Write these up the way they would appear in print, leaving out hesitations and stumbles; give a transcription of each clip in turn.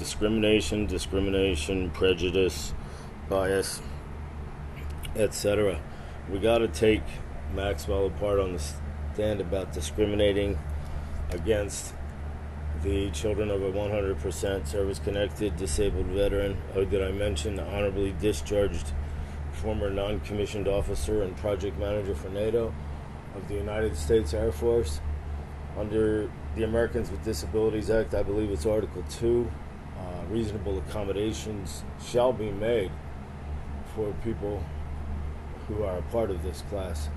discrimination, prejudice, bias, etc. We got to take Maxwell apart on the stand about discriminating against the children of a 100% service-connected disabled veteran. Oh, did I mention the honorably discharged former non-commissioned officer and project manager for NATO of the United States Air Force? Under the Americans with Disabilities Act, I believe it's Article 2, reasonable accommodations shall be made for people who are a part of this class,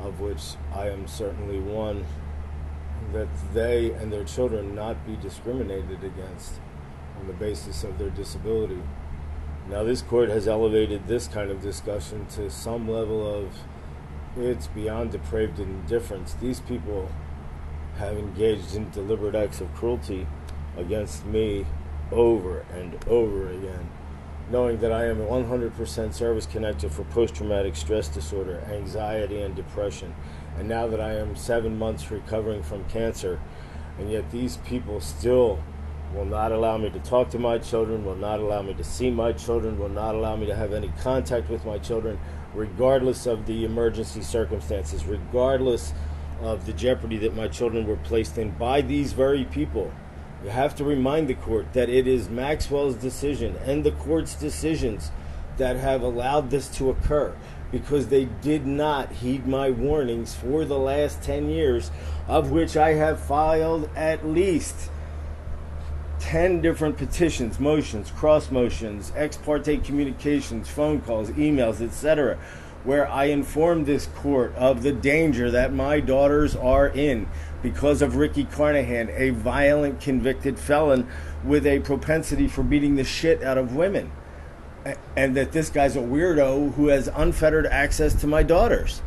of which I am certainly one, that they and their children not be discriminated against on the basis of their disability. Now, this court has elevated this kind of discussion to some level of it's beyond depraved indifference. These people have engaged in deliberate acts of cruelty against me over and over again, knowing that I am 100% service-connected for post-traumatic stress disorder, anxiety, and depression. And now that I am 7 months recovering from cancer, and yet these people still will not allow me to talk to my children, will not allow me to see my children, will not allow me to have any contact with my children, regardless of the emergency circumstances, regardless of the jeopardy that my children were placed in by these very people. You have to remind the court that it is Maxwell's decision and the court's decisions that have allowed this to occur, because they did not heed my warnings for the last 10 years, of which I have filed at least 10 different petitions, motions, cross motions, ex parte communications, phone calls, emails, etc., where I informed this court of the danger that my daughters are in because of Ricky Carnahan, a violent convicted felon with a propensity for beating the shit out of women. And that this guy's a weirdo who has unfettered access to my daughters.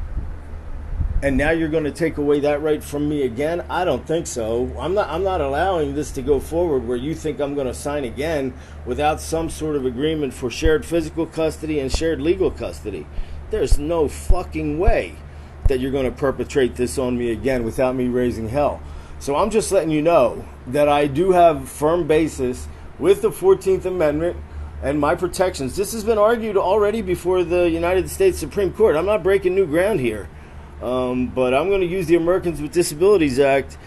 And now you're going to take away that right from me again? I don't think so. I'm not allowing this to go forward where you think I'm going to sign again without some sort of agreement for shared physical custody and shared legal custody. There's no fucking way that you're going to perpetrate this on me again without me raising hell. So I'm just letting you know that I do have firm basis with the 14th Amendment and my protections. This has been argued already before the United States Supreme Court. I'm not breaking new ground here. But I'm going to use the Americans with Disabilities Act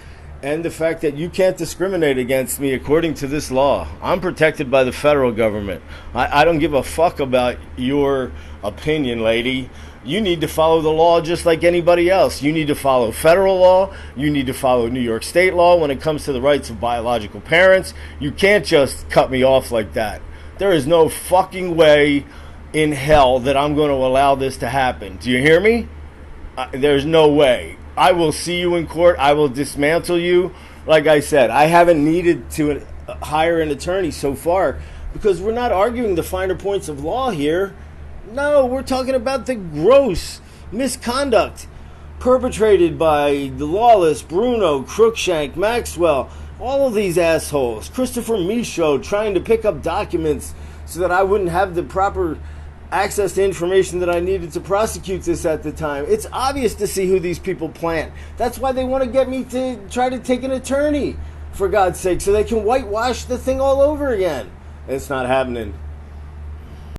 and the fact that you can't discriminate against me according to this law. I'm protected by the federal government. I don't give a fuck about your opinion, lady. You need to follow the law just like anybody else. You need to follow federal law. You need to follow New York state law when it comes to the rights of biological parents. You can't just cut me off like that. There is no fucking way in hell that I'm going to allow this to happen. Do you hear me? There's no way. I will see you in court. I will dismantle you. Like I said, I haven't needed to hire an attorney so far because we're not arguing the finer points of law here. No, we're talking about the gross misconduct perpetrated by the lawless Bruno, Crookshank, Maxwell, all of these assholes. Christopher Michaud trying to pick up documents so that I wouldn't have the proper access to information that I needed to prosecute this at the time. It's obvious to see who these people plant. That's why they want to get me to try to take an attorney, for God's sake, so they can whitewash the thing all over again. It's not happening.